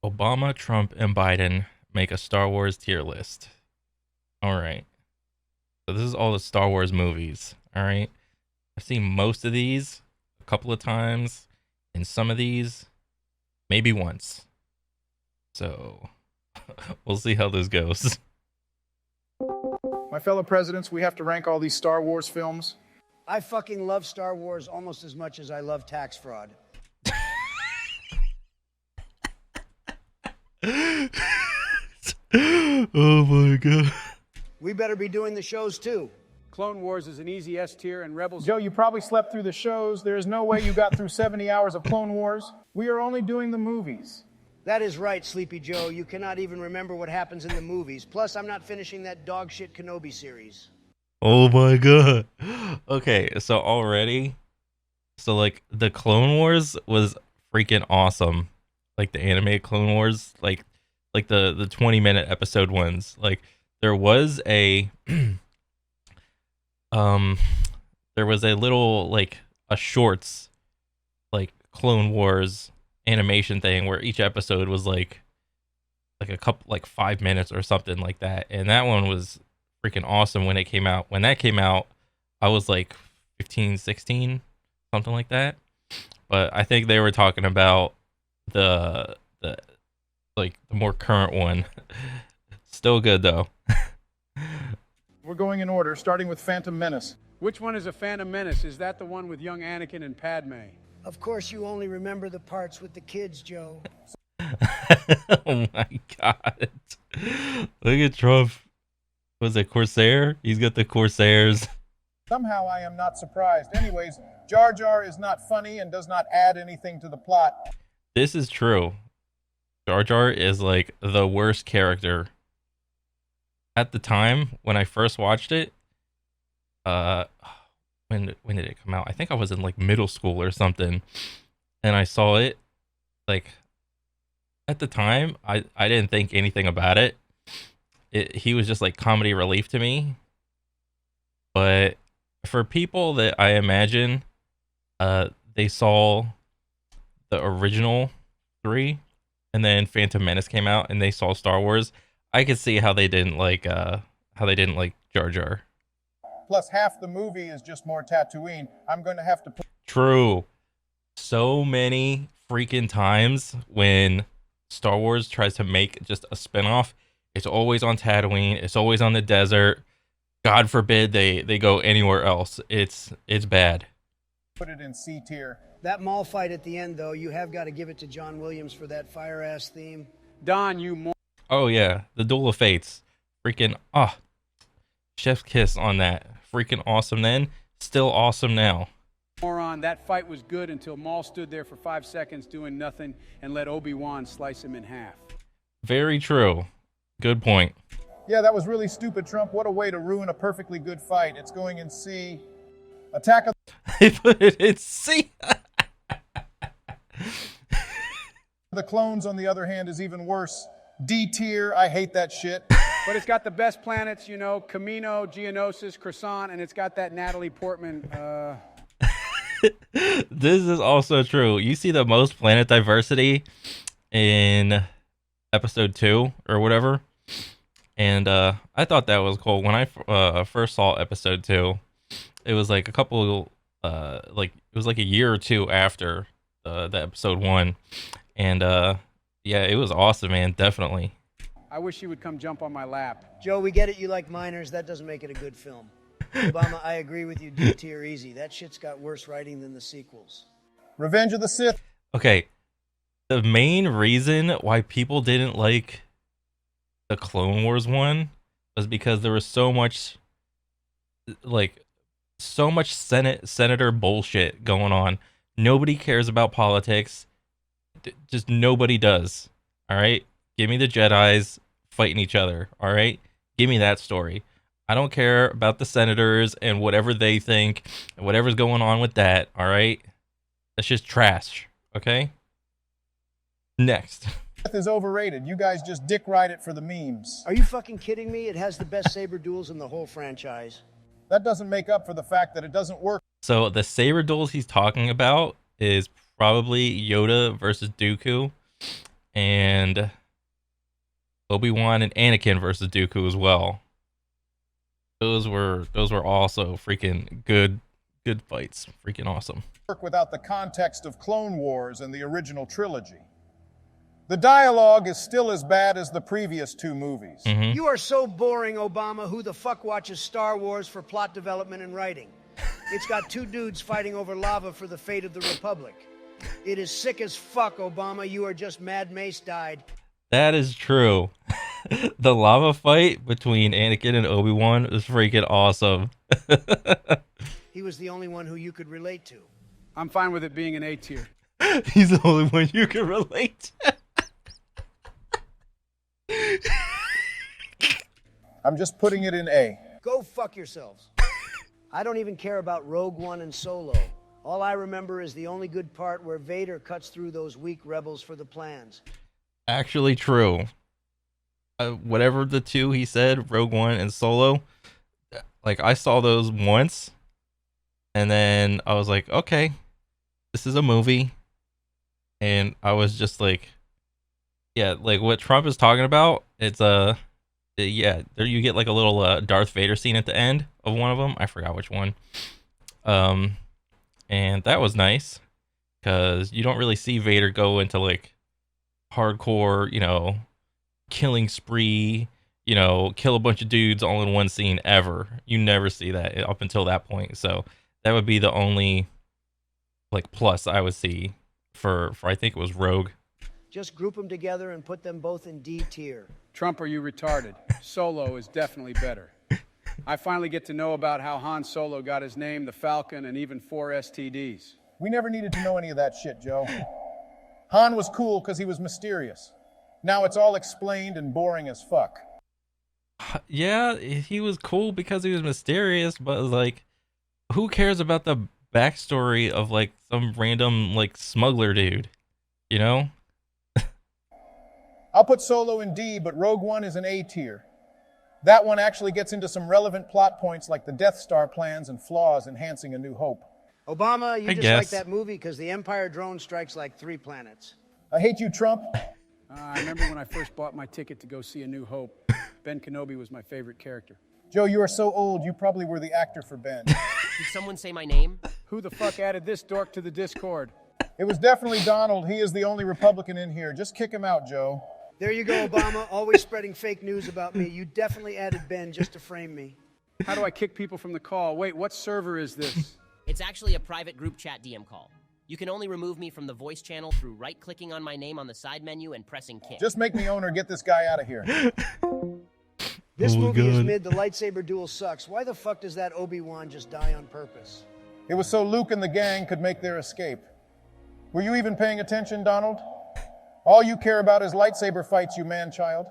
Obama, Trump, and Biden make a Star Wars tier list. All right. So this is all the Star Wars movies. All right. I've seen most of these a couple of times, and some of these maybe once. So we'll see how this goes. My fellow presidents, we have to rank all these Star Wars films. I fucking love Star Wars almost as much as I love tax fraud. Oh my god. We better be doing the shows too. Clone Wars is an easy S tier, and Rebels... Joe, you probably slept through the shows. There is no way you got through 70 hours of Clone Wars. We are only doing the movies. That is right, Sleepy Joe. You cannot even remember what happens in the movies. Plus, I'm not finishing that dog shit Kenobi series. Oh my god. Okay, so like the Clone Wars was freaking awesome. Like the anime Clone Wars, like the 20-minute episode ones. Like there was a there was a little like a shorts like Clone Wars animation thing where each episode was like a couple like 5 minutes or something like that, and that one was freaking awesome when it came out. When that came out, I was like 15, 16, something like that. But I think they were talking about the like the more current one. Still good though. We're going in order, starting with Phantom Menace. Which one is a Phantom Menace? Is that the one with young Anakin and Padme? Of course, you only remember the parts with the kids, Joe. Oh my god. Look at Trump. Was it Corsair? He's got the Corsairs. Somehow I am not surprised. Anyways, Jar Jar is not funny and does not add anything to the plot. This is true. Jar Jar is like the worst character. At the time when I first watched it, when did it come out? I think I was in like middle school or something, and I saw it. Like at the time, I didn't think anything about it. He was just like comedy relief to me. But for people that I imagine, they saw the original three, and then Phantom Menace came out, and they saw Star Wars. I could see how they didn't like Jar Jar. Plus, half the movie is just more Tatooine. I'm going to have to put... True. So many freaking times when Star Wars tries to make just a spinoff, it's always on Tatooine. It's always on the desert. God forbid they go anywhere else. It's bad. Put it in C tier. That mall fight at the end, though, you have got to give it to John Williams for that fire-ass theme. Don, you Oh yeah, the Duel of Fates. Freaking chef's kiss on that. Freaking awesome then. Still awesome now. moron. That fight was good until Maul stood there for 5 seconds doing nothing and let Obi-Wan slice him in half. Very true. Good point. Yeah, that was really stupid, Trump. What a way to ruin a perfectly good fight. It's going in C. Attack of... They put it in C. The Clones, on the other hand, is even worse. D tier. I hate that shit. But it's got the best planets, you know, Camino, Geonosis, Croissant, and it's got that Natalie Portman. This is also true. You see the most planet diversity in episode 2 or whatever. And I thought that was cool. When I first saw episode 2, it was like a couple, it was like a year or two after the episode 1. And yeah, it was awesome, man. Definitely. I wish he would come jump on my lap. Joe, we get it. You like minors. That doesn't make it a good film. Obama, I agree with you. D tier easy. That shit's got worse writing than the sequels. Revenge of the Sith. Okay. The main reason why people didn't like the Clone Wars one was because there was so much senator bullshit going on. Nobody cares about politics. Just nobody does. All right? Give me the Jedis fighting each other. All right? Give me that story. I don't care about the senators and whatever they think and whatever's going on with that. All right? That's just trash. Okay? Next. Sith is overrated. You guys just dick ride it for the memes. Are you fucking kidding me? It has the best saber duels in the whole franchise. That doesn't make up for the fact that it doesn't work. So the saber duels he's talking about is probably Yoda versus Dooku. and Obi-Wan and Anakin versus Dooku as well. Those were also freaking good fights. Freaking awesome. Work without the context of Clone Wars and the original trilogy. The dialogue is still as bad as the previous two movies. Mm-hmm. You are so boring, Obama. Who the fuck watches Star Wars for plot development and writing? It's got two dudes fighting over lava for the fate of the Republic. It is sick as fuck, Obama. You are just mad Mace died. That is true. The lava fight between Anakin and Obi-Wan is freaking awesome. He was the only one who you could relate to. I'm fine with it being an A tier. He's the only one you can relate to. I'm just putting it in A. Go fuck yourselves. I don't even care about Rogue One and Solo. All I remember is the only good part where Vader cuts through those weak rebels for the plans. Actually true. Whatever the two he said, Rogue One and Solo, like I saw those once, and then I was like, okay, this is a movie, and I was just like, yeah, like what Trump is talking about. It's yeah, there you get like a little Darth Vader scene at the end of one of them. I forgot which one. And that was nice because you don't really see Vader go into like hardcore, you know, killing spree, you know, kill a bunch of dudes all in one scene ever. You never see that up until that point. So that would be the only like plus I would see for I think it was Rogue. Just group them together and put them both in D tier. Trump, are you retarded? Solo is definitely better. I finally get to know about how Han Solo got his name, the Falcon, and even 4 STDs. We never needed to know any of that shit, Joe. Han was cool because he was mysterious. Now it's all explained and boring as fuck. Yeah, he was cool because he was mysterious, but like, who cares about the backstory of like some random like smuggler dude, you know? I'll put Solo in D, but Rogue One is an A tier. That one actually gets into some relevant plot points like the Death Star plans and flaws enhancing A New Hope. Obama, you I just guess. like that movie because the Empire drone strikes like 3 planets. I hate you, Trump. I remember when I first bought my ticket to go see A New Hope. Ben Kenobi was my favorite character. Joe, you are so old, you probably were the actor for Ben. Did someone say my name? Who the fuck added this dork to the Discord? It was definitely Donald. He is the only Republican in here. Just kick him out, Joe. There you go, Obama, always spreading fake news about me. You definitely added Ben just to frame me. How do I kick people from the call? Wait, what server is this? It's actually a private group chat DM call. You can only remove me from the voice channel through right-clicking on my name on the side menu and pressing kick. Just make me owner. Get this guy out of here. This Oh my movie is God. mid, the lightsaber duel sucks. Why the fuck does that Obi-Wan just die on purpose? It was so Luke and the gang could make their escape. Were you even paying attention, Donald? All you care about is lightsaber fights, you man-child.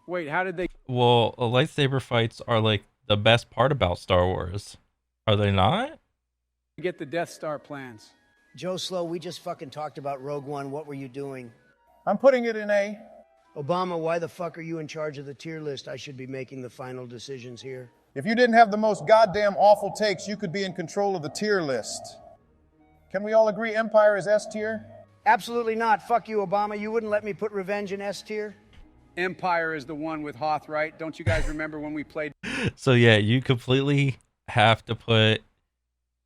Wait, how did they Well, lightsaber fights are like the best part about Star Wars. Are they not? get the Death Star plans? Joe Slow, we just fucking talked about Rogue One. What were you doing? I'm putting it in A. Obama, why the fuck are you in charge of the tier list? I should be making the final decisions here. If you didn't have the most goddamn awful takes, you could be in control of the tier list. Can we all agree Empire is S tier? Absolutely not. Fuck you, Obama. You wouldn't let me put Revenge in S tier? Empire is the one with Hoth, right? Don't you guys remember when we played? So yeah, you completely have to put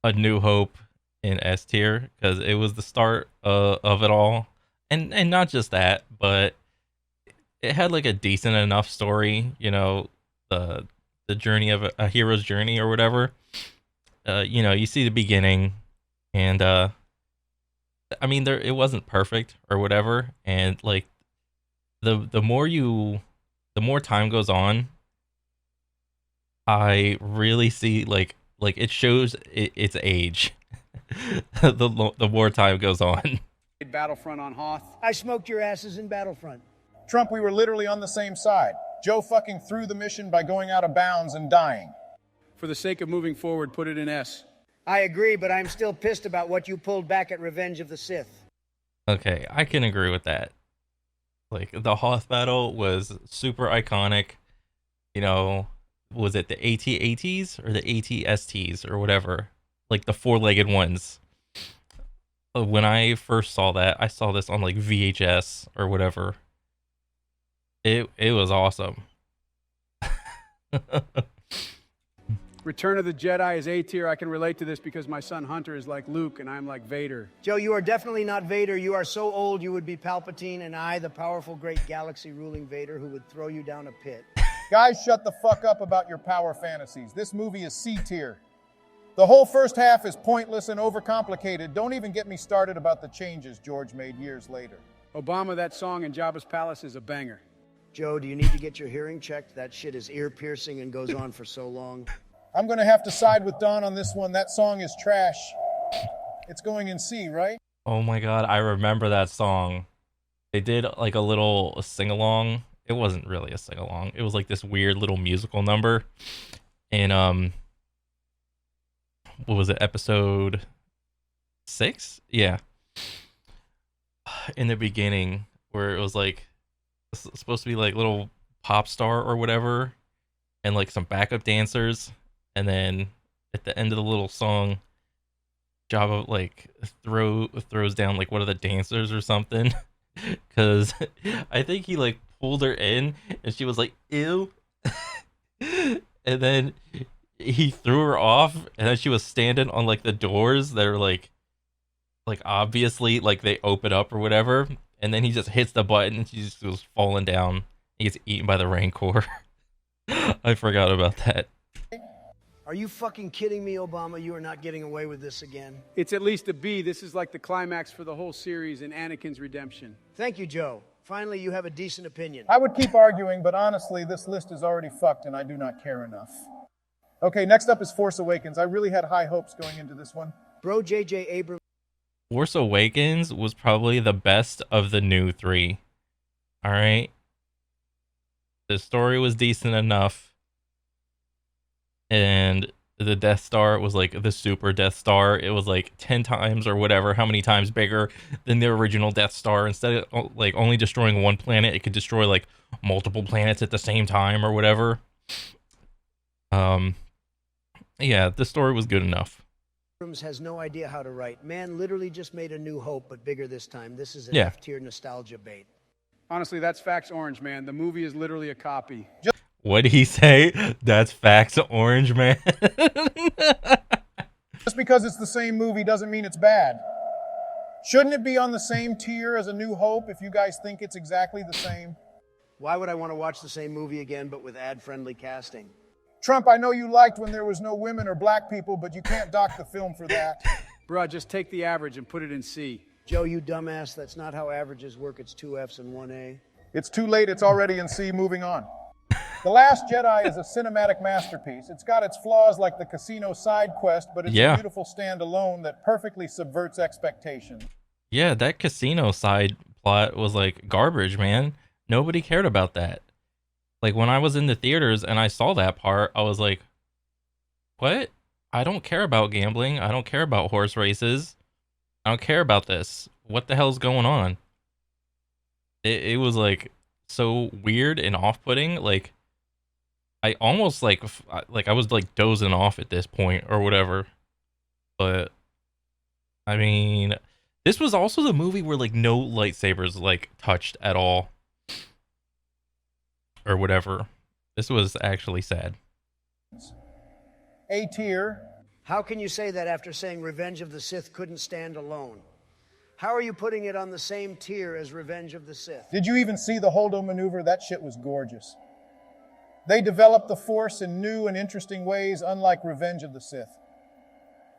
A New Hope in S tier because it was the start of it all, and not just that, but it had like a decent enough story. You know, the journey of a hero's journey or whatever. You know, you see the beginning, and I mean, it wasn't perfect or whatever, and like the more time goes on, I really see like it shows its age. the more time goes on. Battlefront on Hoth. I smoked your asses in Battlefront. Trump, we were literally on the same side. Joe fucking threw the mission by going out of bounds and dying. For the sake of moving forward, put it in S. I agree, but I'm still pissed about what you pulled back at Revenge of the Sith. Okay, I can agree with that. Like the Hoth battle was super iconic. You know, was it the AT-ATs or the AT-STs or whatever? Like the four-legged ones. when I first saw that, I saw this on like VHS or whatever. It was awesome. Return of the Jedi is A tier. I can relate to this because my son Hunter is like Luke and I'm like Vader. Joe, you are definitely not Vader. You are so old you would be Palpatine, and I, the powerful, great galaxy-ruling Vader, who would throw you down a pit. Guys, shut the fuck up about your power fantasies. This movie is C tier. The whole first half is pointless and overcomplicated. Don't even get me started about the changes George made years later. Obama, that song in Jabba's Palace is a banger. Joe, do you need to get your hearing checked? That shit is ear-piercing and goes on for so long. I'm going to have to side with Don on this one. That song is trash. It's going in C, right? Oh my god, I remember that song. They did like a little sing-along. It wasn't really a sing-along. It was like this weird little musical number. And what was it, episode 6? Yeah. In the beginning, where it was like supposed to be like little pop star or whatever, and like some backup dancers, and then at the end of the little song, Jabba like throws down like one of the dancers or something, because I think he like pulled her in, and she was like ew, and then he threw her off, and then she was standing on like the doors that are like obviously like they open up or whatever, and then he just hits the button and she just goes falling down. He gets eaten by the Rancor. I forgot about that. Are you fucking kidding me, Obama? You are not getting away with this again. It's at least a B. This is like the climax for the whole series in Anakin's redemption. Thank you, Joe. Finally, you have a decent opinion. I would keep arguing, but honestly, this list is already fucked and I do not care enough. Okay, next up is Force Awakens. I really had high hopes going into this one. Bro, J.J. Abrams. Force Awakens was probably the best of the new 3. All right. The story was decent enough. And the Death Star was like the super Death Star. It was like 10 times or whatever, how many times bigger than the original Death Star. Instead of like only destroying one planet, it could destroy like multiple planets at the same time or whatever. Yeah, the story was good enough. Abrams has no idea how to write. Man literally just made A New Hope, but bigger this time. This is an Yeah. F-tier nostalgia bait. Honestly, that's facts orange, man. The movie is literally a copy. What did he say? That's facts, orange man. Just because it's the same movie doesn't mean it's bad. Shouldn't it be on the same tier as A New Hope if you guys think it's exactly the same? Why would I want to watch the same movie again, but with ad-friendly casting? Trump, I know you liked when there was no women or black people, but you can't dock the film for that. Bruh, just take the average and put it in C. Joe, you dumbass, that's not how averages work. It's 2 Fs and 1 A. It's too late, it's already in C, moving on. The Last Jedi is a cinematic masterpiece. It's got its flaws like the casino side quest, but it's a beautiful standalone that perfectly subverts expectations. Yeah, that casino side plot was like garbage, man. Nobody cared about that. Like when I was in the theaters and I saw that part, I was like, what? I don't care about gambling. I don't care about horse races. I don't care about this. What the hell's going on? It was like so weird and off-putting. Like I almost like I was like dozing off at this point or whatever. But I mean, this was also the movie where like no lightsabers like touched at all or whatever. This was actually sad. A tier. How can you say that after saying Revenge of the Sith couldn't stand alone? How are you putting it on the same tier as Revenge of the Sith? Did you even see the Holdo maneuver? That shit was gorgeous. They developed the Force in new and interesting ways, unlike Revenge of the Sith.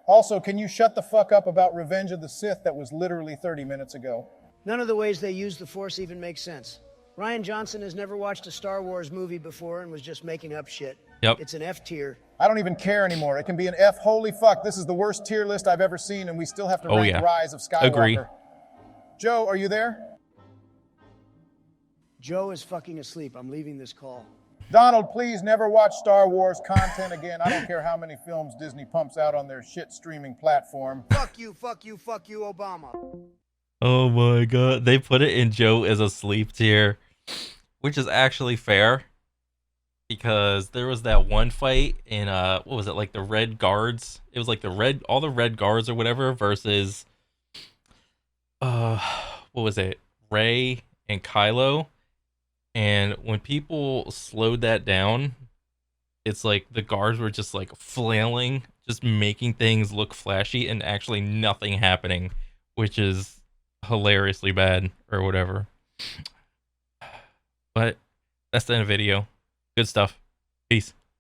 Also, can you shut the fuck up about Revenge of the Sith that was literally 30 minutes ago? None of the ways they use the Force even make sense. Ryan Johnson has never watched a Star Wars movie before and was just making up shit. Yep. It's an F tier. I don't even care anymore. It can be an F. Holy fuck, this is the worst tier list I've ever seen, and we still have to rank Rise of Skywalker. Agree. Joe, are you there? Joe is fucking asleep. I'm leaving this call. Donald, please never watch Star Wars content again. I don't care how many films Disney pumps out on their shit streaming platform. Fuck you, fuck you, fuck you, Obama. Oh my god. They put it in Joe as a sleep tier, which is actually fair. Because there was that one fight in what was it, like the Red Guards? It was like all the Red Guards or whatever versus what was it? Rey and Kylo. And when people slowed that down, it's like the guards were just like flailing, just making things look flashy and actually nothing happening, which is hilariously bad or whatever. But that's the end of the video. Good stuff. Peace.